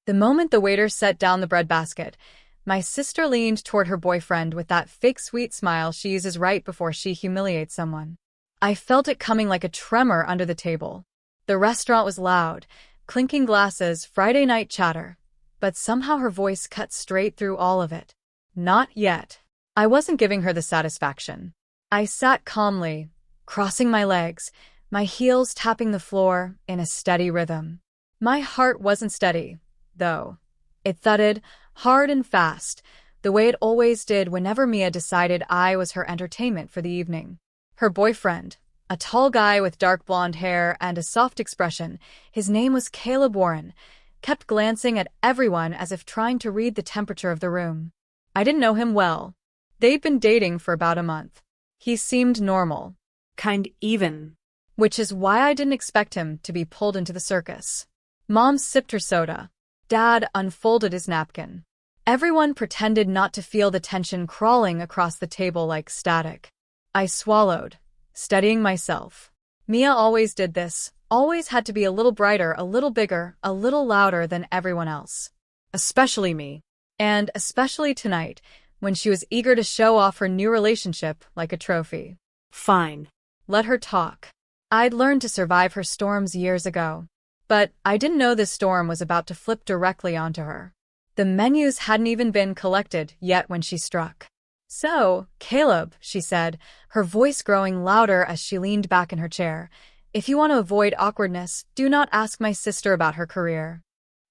The moment the waiter set down the breadbasket, my sister leaned toward her boyfriend with that fake sweet smile she uses right before she humiliates someone. I felt it coming like a tremor under the table. The restaurant was loud, clinking glasses, Friday night chatter. But somehow her voice cut straight through all of it. Not yet. I wasn't giving her the satisfaction. I sat calmly, crossing my legs, my heels tapping the floor in a steady rhythm. My heart wasn't steady, though. It thudded, hard and fast, the way it always did whenever Mia decided I was her entertainment for the evening. Her boyfriend, a tall guy with dark blonde hair and a soft expression, his name was Caleb Warren, kept glancing at everyone as if trying to read the temperature of the room. I didn't know him well. They'd been dating for about a month. He seemed normal. Kind even. Which is why I didn't expect him to be pulled into the circus. Mom sipped her soda. Dad unfolded his napkin. Everyone pretended not to feel the tension crawling across the table like static. I swallowed, steadying myself. Mia always did this, always had to be a little brighter, a little bigger, a little louder than everyone else. Especially me. And especially tonight, when she was eager to show off her new relationship like a trophy. Fine. Let her talk. I'd learned to survive her storms years ago. But I didn't know this storm was about to flip directly onto her. The menus hadn't even been collected yet when she struck. So, Caleb, she said, her voice growing louder as she leaned back in her chair, if you want to avoid awkwardness, do not ask my sister about her career.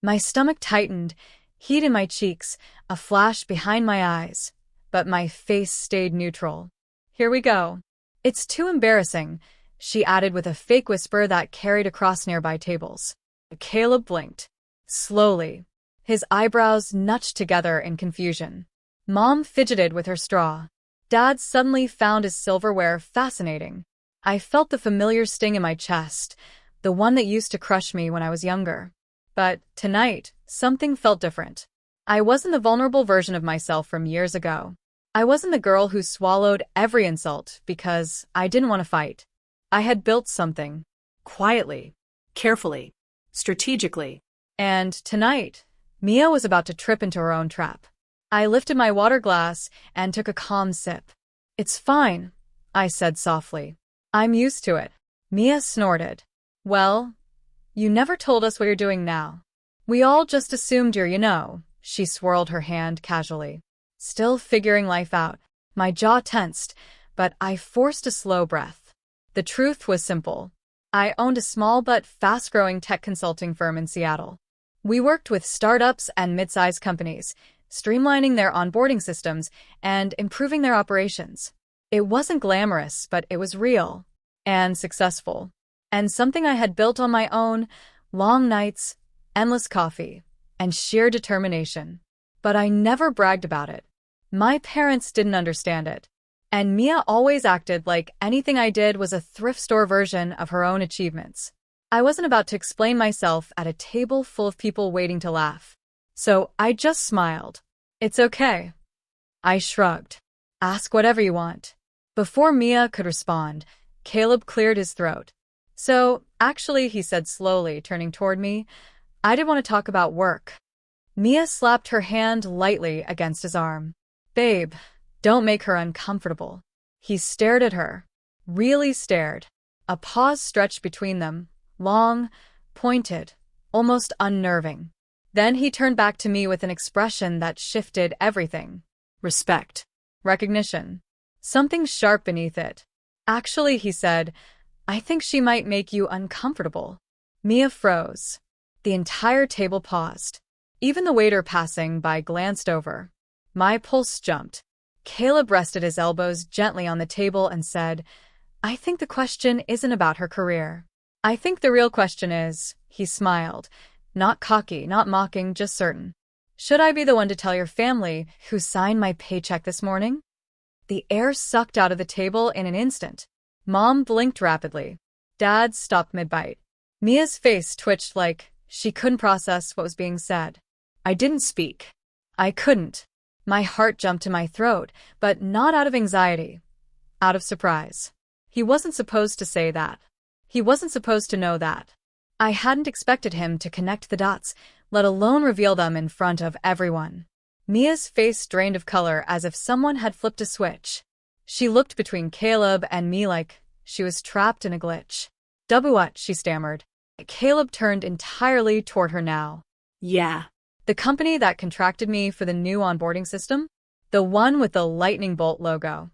My stomach tightened, heat in my cheeks, a flash behind my eyes, but my face stayed neutral. Here we go. It's too embarrassing, she added with a fake whisper that carried across nearby tables. Caleb blinked. Slowly. His eyebrows notched together in confusion. Mom fidgeted with her straw. Dad suddenly found his silverware fascinating. I felt the familiar sting in my chest, the one that used to crush me when I was younger. But tonight, something felt different. I wasn't the vulnerable version of myself from years ago. I wasn't the girl who swallowed every insult because I didn't want to fight. I had built something. Quietly. Carefully. Strategically. And tonight, Mia was about to trip into her own trap. I lifted my water glass and took a calm sip. It's fine, I said softly. I'm used to it. Mia snorted. Well, you never told us what you're doing now. We all just assumed you're. She swirled her hand casually. Still figuring life out. My jaw tensed, but I forced a slow breath. The truth was simple. I owned a small but fast-growing tech consulting firm in Seattle. We worked with startups and mid-sized companies, streamlining their onboarding systems and improving their operations. It wasn't glamorous, but it was real and successful. And something I had built on my own, long nights, endless coffee, and sheer determination. But I never bragged about it. My parents didn't understand it. And Mia always acted like anything I did was a thrift store version of her own achievements. I wasn't about to explain myself at a table full of people waiting to laugh. So I just smiled. It's okay. I shrugged. Ask whatever you want. Before Mia could respond, Caleb cleared his throat. So, actually, he said slowly, turning toward me, I did want to talk about work. Mia slapped her hand lightly against his arm. Babe, don't make her uncomfortable. He stared at her. Really stared. A pause stretched between them, long, pointed, almost unnerving. Then he turned back to me with an expression that shifted everything. Respect. Recognition. Something sharp beneath it. Actually, he said, I think she might make you uncomfortable. Mia froze. The entire table paused. Even the waiter passing by glanced over. My pulse jumped. Caleb rested his elbows gently on the table and said, I think the question isn't about her career. I think the real question is, he smiled, not cocky, not mocking, just certain. Should I be the one to tell your family who signed my paycheck this morning? The air sucked out of the table in an instant. Mom blinked rapidly. Dad stopped mid-bite. Mia's face twitched like she couldn't process what was being said. I didn't speak. I couldn't. My heart jumped to my throat, but not out of anxiety. Out of surprise. He wasn't supposed to say that. He wasn't supposed to know that. I hadn't expected him to connect the dots, let alone reveal them in front of everyone. Mia's face drained of color as if someone had flipped a switch. She looked between Caleb and me like she was trapped in a glitch. "Double what?" she stammered. Caleb turned entirely toward her now. Yeah. "The company that contracted me for the new onboarding system? The one with the lightning bolt logo."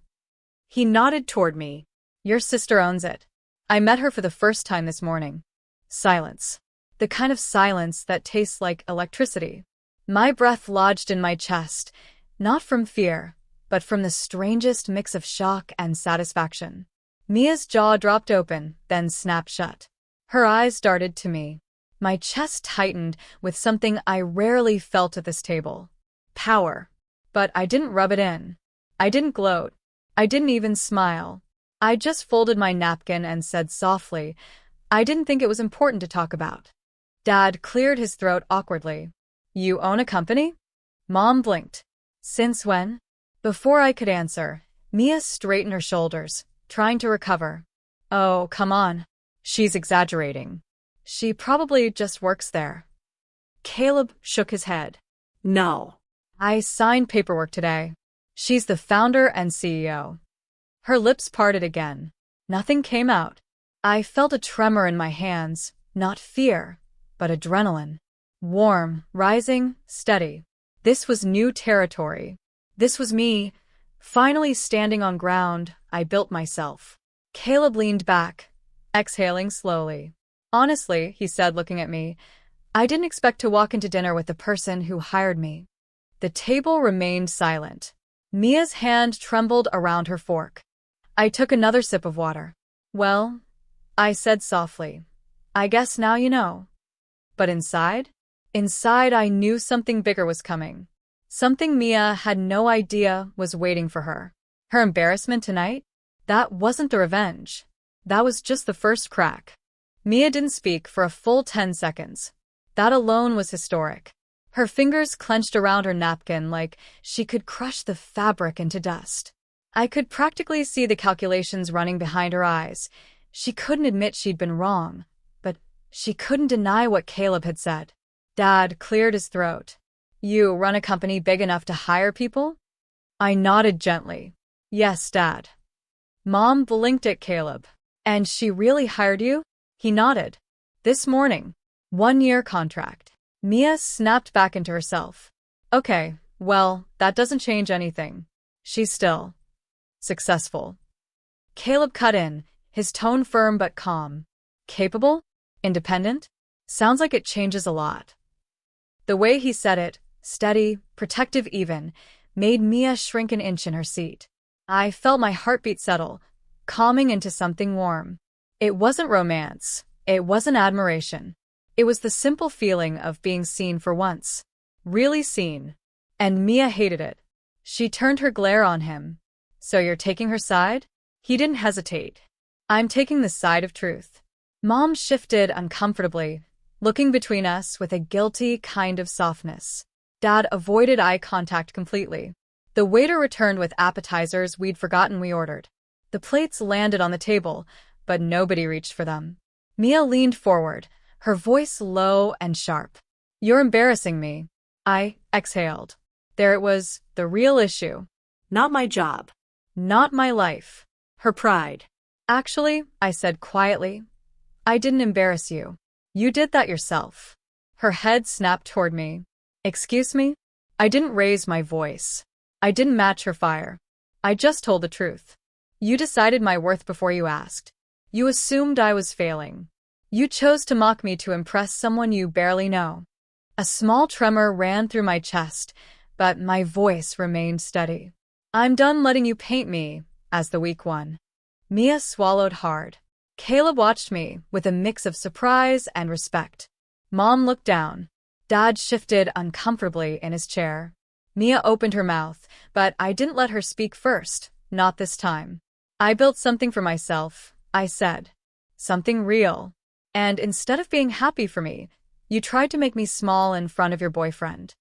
He nodded toward me. "Your sister owns it. I met her for the first time this morning." Silence. The kind of silence that tastes like electricity. My breath lodged in my chest, not from fear, but from the strangest mix of shock and satisfaction. Mia's jaw dropped open, then snapped shut. Her eyes darted to me. My chest tightened with something I rarely felt at this table. Power. But I didn't rub it in. I didn't gloat. I didn't even smile. I just folded my napkin and said softly, "I didn't think it was important to talk about." Dad cleared his throat awkwardly. "You own a company?" Mom blinked. "Since when?" Before I could answer, Mia straightened her shoulders, trying to recover. "Oh, come on. She's exaggerating. She probably just works there." Caleb shook his head. No. "I signed paperwork today. She's the founder and CEO." Her lips parted again. Nothing came out. I felt a tremor in my hands, not fear, but adrenaline. Warm, rising, steady. This was new territory. This was me, finally standing on ground I built myself. Caleb leaned back, exhaling slowly. "Honestly," he said, looking at me, "I didn't expect to walk into dinner with the person who hired me." The table remained silent. Mia's hand trembled around her fork. I took another sip of water. "Well," I said softly, "I guess now you know." But inside I knew something bigger was coming. Something Mia had no idea was waiting for her. Her embarrassment tonight? That wasn't the revenge. That was just the first crack. Mia didn't speak for a full 10 seconds. That alone was historic. Her fingers clenched around her napkin like she could crush the fabric into dust. I could practically see the calculations running behind her eyes. She couldn't admit she'd been wrong, but she couldn't deny what Caleb had said. Dad cleared his throat. "You run a company big enough to hire people?" I nodded gently. "Yes, Dad." Mom blinked at Caleb. "And she really hired you?" He nodded. "This morning. 1-year contract." Mia snapped back into herself. "Okay, well, that doesn't change anything. She's still successful." Caleb cut in, his tone firm but calm. "Capable? Independent? Sounds like it changes a lot." The way he said it, steady, protective even, made Mia shrink an inch in her seat. I felt my heartbeat settle, calming into something warm. It wasn't romance. It wasn't admiration. It was the simple feeling of being seen for once. Really seen. And Mia hated it. She turned her glare on him. "So you're taking her side?" He didn't hesitate. "I'm taking the side of truth." Mom shifted uncomfortably, looking between us with a guilty kind of softness. Dad avoided eye contact completely. The waiter returned with appetizers we'd forgotten we ordered. The plates landed on the table, but nobody reached for them. Mia leaned forward, her voice low and sharp. "You're embarrassing me." I exhaled. There it was, the real issue. Not my job. Not my life. Her pride. "Actually," I said quietly, "I didn't embarrass you. You did that yourself." Her head snapped toward me. "Excuse me?" I didn't raise my voice. I didn't match her fire. I just told the truth. "You decided my worth before you asked. You assumed I was failing. You chose to mock me to impress someone you barely know." A small tremor ran through my chest, but my voice remained steady. "I'm done letting you paint me as the weak one." Mia swallowed hard. Caleb watched me with a mix of surprise and respect. Mom looked down. Dad shifted uncomfortably in his chair. Mia opened her mouth, but I didn't let her speak first, not this time. "I built something for myself," I said. "Something real. And instead of being happy for me, you tried to make me small in front of your boyfriend."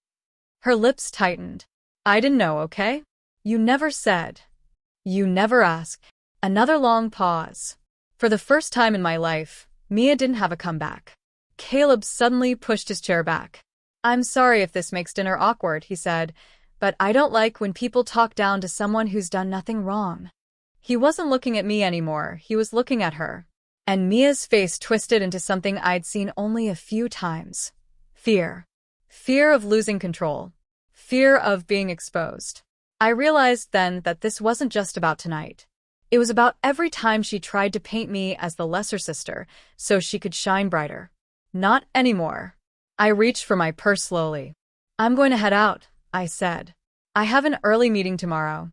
Her lips tightened. "I didn't know, okay? You never said. You never asked." Another long pause. For the first time in my life, Mia didn't have a comeback. Caleb suddenly pushed his chair back. I'm sorry if this makes dinner awkward, he said, but I don't like when people talk down to someone who's done nothing wrong. He wasn't looking at me anymore, he was looking at her. And Mia's face twisted into something I'd seen only a few times. Fear. Fear of losing control. Fear of being exposed. I realized then that this wasn't just about tonight. It was about every time she tried to paint me as the lesser sister so she could shine brighter. Not anymore. I reached for my purse slowly. I'm going to head out, I said. I have an early meeting tomorrow.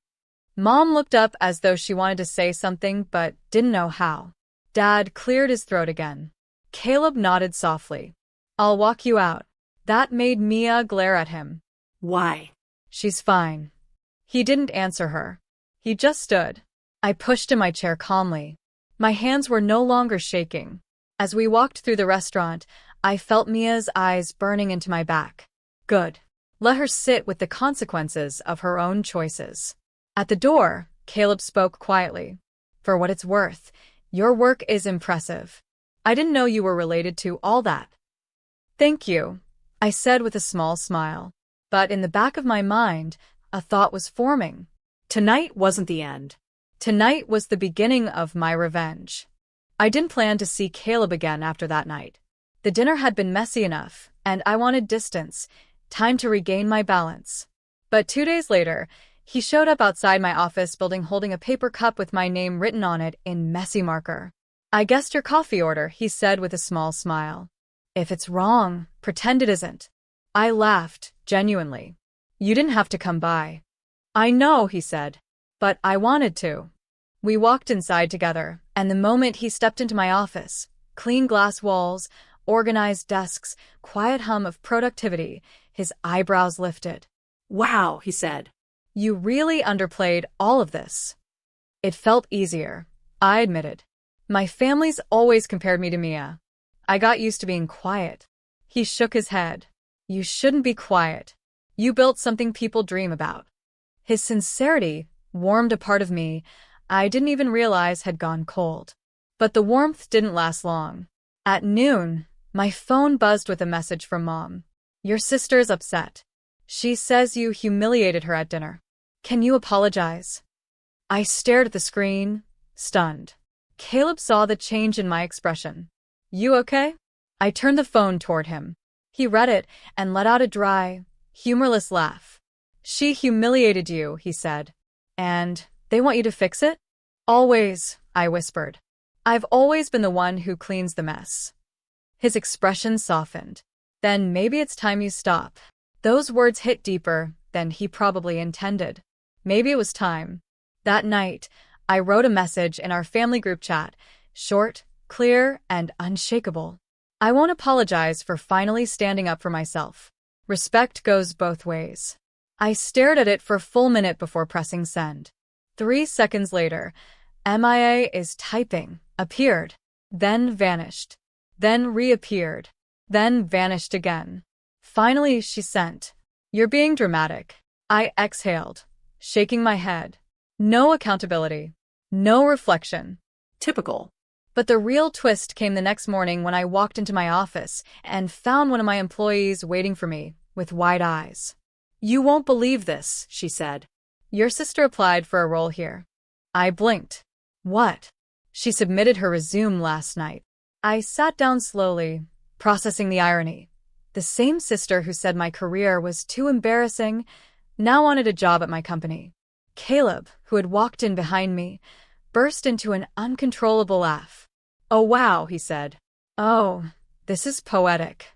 Mom looked up as though she wanted to say something but didn't know how. Dad cleared his throat again. Caleb nodded softly. I'll walk you out. That made Mia glare at him. Why? She's fine. He didn't answer her. He just stood. I pushed in my chair calmly. My hands were no longer shaking. As we walked through the restaurant, I felt Mia's eyes burning into my back. Good. Let her sit with the consequences of her own choices. At the door, Caleb spoke quietly. For what it's worth, your work is impressive. I didn't know you were related to all that. Thank you, I said with a small smile. But in the back of my mind, a thought was forming. Tonight wasn't the end. Tonight was the beginning of my revenge. I didn't plan to see Caleb again after that night. The dinner had been messy enough, and I wanted distance, time to regain my balance. But 2 days later, he showed up outside my office building holding a paper cup with my name written on it in messy marker. I guessed your coffee order, he said with a small smile. If it's wrong, pretend it isn't. I laughed, genuinely. You didn't have to come by. I know, he said. But I wanted to. We walked inside together, and the moment he stepped into my office, clean glass walls, organized desks, quiet hum of productivity, his eyebrows lifted. Wow, he said. You really underplayed all of this. It felt easier, I admitted. My family's always compared me to Mia. I got used to being quiet. He shook his head. You shouldn't be quiet. You built something people dream about. His sincerity warmed a part of me I didn't even realize had gone cold. But the warmth didn't last long. At noon, my phone buzzed with a message from Mom. Your sister's upset. She says you humiliated her at dinner. Can you apologize? I stared at the screen, stunned. Caleb saw the change in my expression. You okay? I turned the phone toward him. He read it and let out a dry, humorless laugh. She humiliated you, he said. And they want you to fix it? Always, I whispered. I've always been the one who cleans the mess. His expression softened. Then maybe it's time you stop. Those words hit deeper than he probably intended. Maybe it was time. That night, I wrote a message in our family group chat, short, clear, and unshakable. I won't apologize for finally standing up for myself. Respect goes both ways. I stared at it for a full minute before pressing send. 3 seconds later, MIA is typing, appeared, then vanished, then reappeared, then vanished again. Finally, she sent. You're being dramatic. I exhaled, shaking my head. No accountability. No reflection. Typical. But the real twist came the next morning when I walked into my office and found one of my employees waiting for me, with wide eyes. You won't believe this, she said. Your sister applied for a role here. I blinked. What? She submitted her resume last night. I sat down slowly, processing the irony. The same sister who said my career was too embarrassing now wanted a job at my company. Caleb, who had walked in behind me, burst into an uncontrollable laugh. Oh wow, he said. Oh, this is poetic.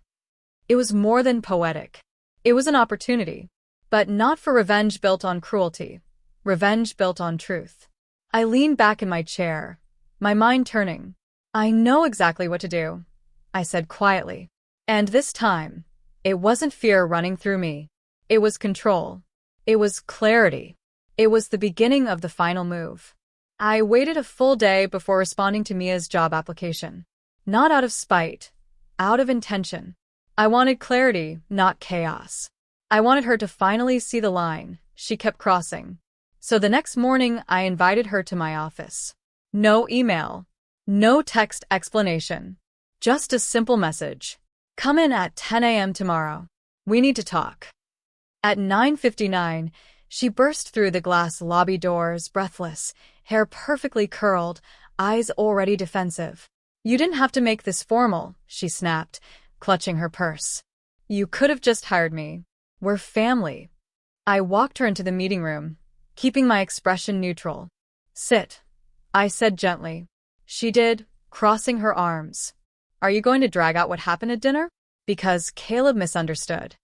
It was more than poetic. It was an opportunity. But not for revenge built on cruelty. Revenge built on truth. I leaned back in my chair, my mind turning. I know exactly what to do, I said quietly. And this time, it wasn't fear running through me. It was control. It was clarity. It was the beginning of the final move. I waited a full day before responding to Mia's job application. Not out of spite, out of intention. I wanted clarity, not chaos. I wanted her to finally see the line she kept crossing. So the next morning, I invited her to my office. No email. No text explanation. Just a simple message. Come in at 10 a.m. tomorrow. We need to talk. At 9:59, she burst through the glass lobby doors, breathless, hair perfectly curled, eyes already defensive. You didn't have to make this formal, she snapped, clutching her purse. You could have just hired me. We're family. I walked her into the meeting room, keeping my expression neutral. Sit, I said gently. She did, crossing her arms. Are you going to drag out what happened at dinner? Because Caleb misunderstood.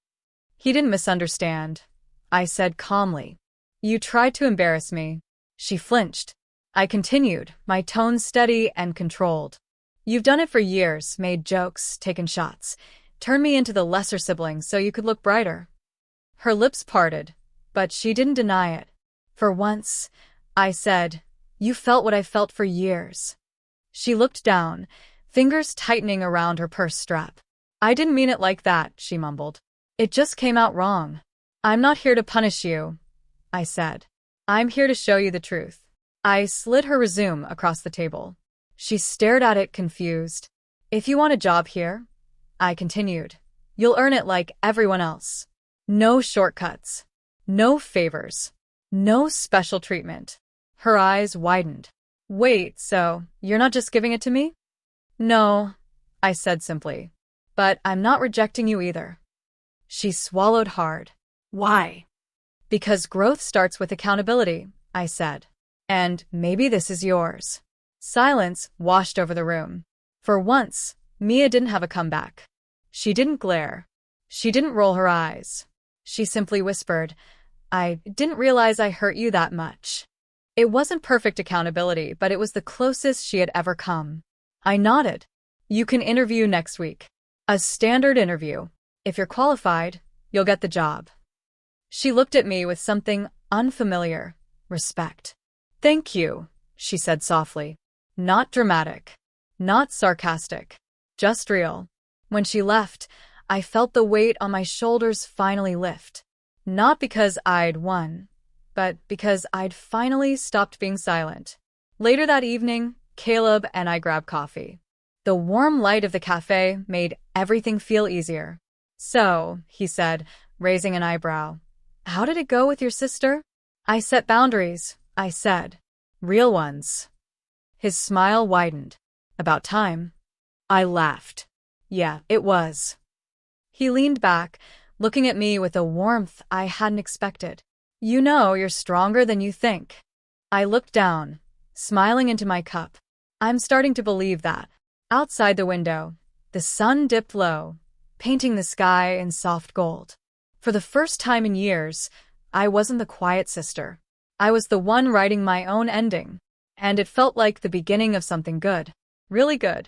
He didn't misunderstand, I said calmly. You tried to embarrass me. She flinched. I continued, my tone steady and controlled. You've done it for years, made jokes, taken shots, turned me into the lesser sibling so you could look brighter. Her lips parted, but she didn't deny it. For once, I said, you felt what I felt for years. She looked down, fingers tightening around her purse strap. I didn't mean it like that, she mumbled. It just came out wrong. I'm not here to punish you, I said. I'm here to show you the truth. I slid her resume across the table. She stared at it confused. If you want a job here, I continued, you'll earn it like everyone else. No shortcuts. No favors. No special treatment. Her eyes widened. Wait, so you're not just giving it to me? No, I said simply. But I'm not rejecting you either. She swallowed hard. Why? Because growth starts with accountability, I said. And maybe this is yours. Silence washed over the room. For once, Mia didn't have a comeback. She didn't glare. She didn't roll her eyes. She simply whispered, I didn't realize I hurt you that much. It wasn't perfect accountability, but it was the closest she had ever come. I nodded. You can interview next week. A standard interview. If you're qualified, you'll get the job. She looked at me with something unfamiliar, respect. Thank you, she said softly. Not dramatic. Not sarcastic. Just real. When she left, I felt the weight on my shoulders finally lift. Not because I'd won, but because I'd finally stopped being silent. Later that evening, Caleb and I grabbed coffee. The warm light of the cafe made everything feel easier. So, he said, raising an eyebrow, how did it go with your sister? I set boundaries, I said. Real ones. His smile widened. About time. I laughed. Yeah, it was. He leaned back, looking at me with a warmth I hadn't expected. You know you're stronger than you think. I looked down, smiling into my cup. I'm starting to believe that. Outside the window, the sun dipped low, painting the sky in soft gold. For the first time in years, I wasn't the quiet sister. I was the one writing my own ending, and it felt like the beginning of something good. Really good.